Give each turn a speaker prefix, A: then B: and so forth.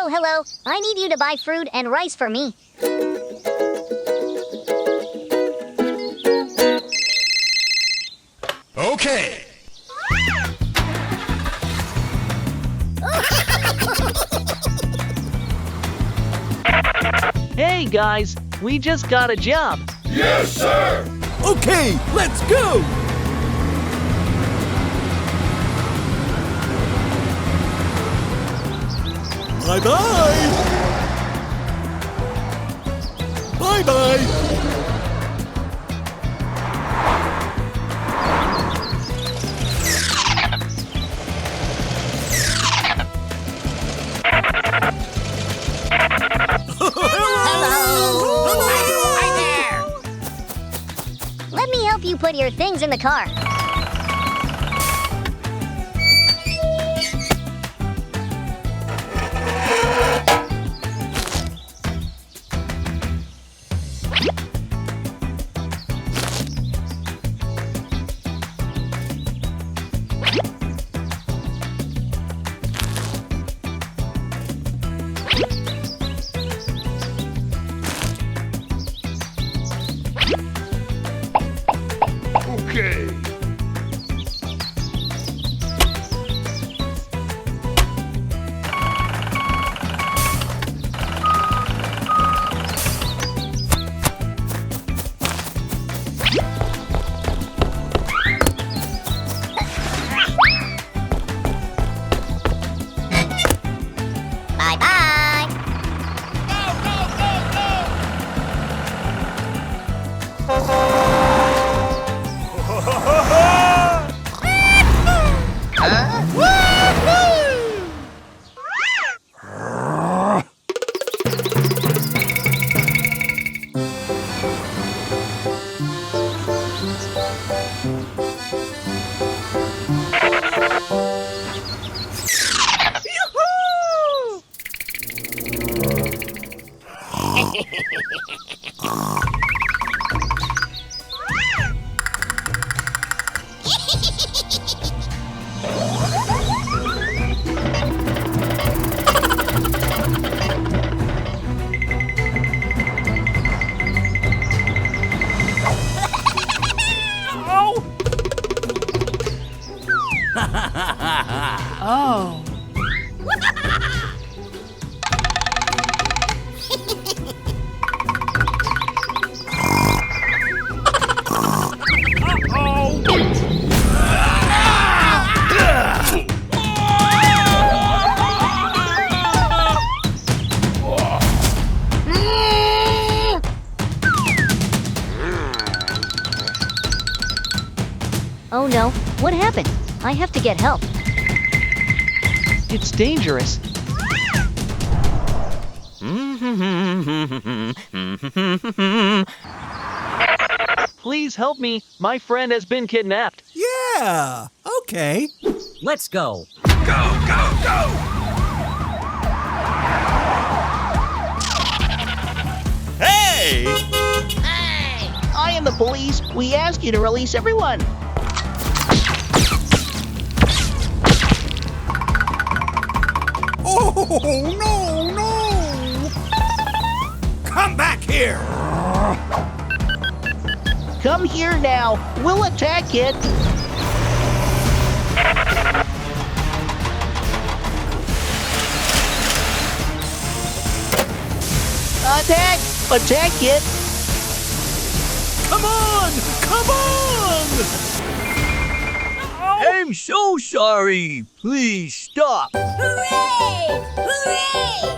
A: Hello. I need you to buy fruit and rice for me.
B: Okay.
C: Hey guys, we just got a job.
B: Yes, sir.
D: Okay, let's go! Bye-bye! Bye-bye!
A: Let me help you put your things in the car.
B: Okay.
A: Bye-bye.
E: Oh.
A: Oh no, what happened? I have to get help.
C: It's dangerous. Please help me. My friend has been kidnapped.
D: Yeah, okay.
F: Let's go.
B: Go, go, go!
D: Hey!
G: Hey! I am the police. We ask you to release everyone.
D: Oh, no, no! Come back here!
G: Come here now. We'll attack it. Attack! Attack it!
D: Come on! Come on!
F: I'm so sorry. Please stop.
A: Hooray! Hooray!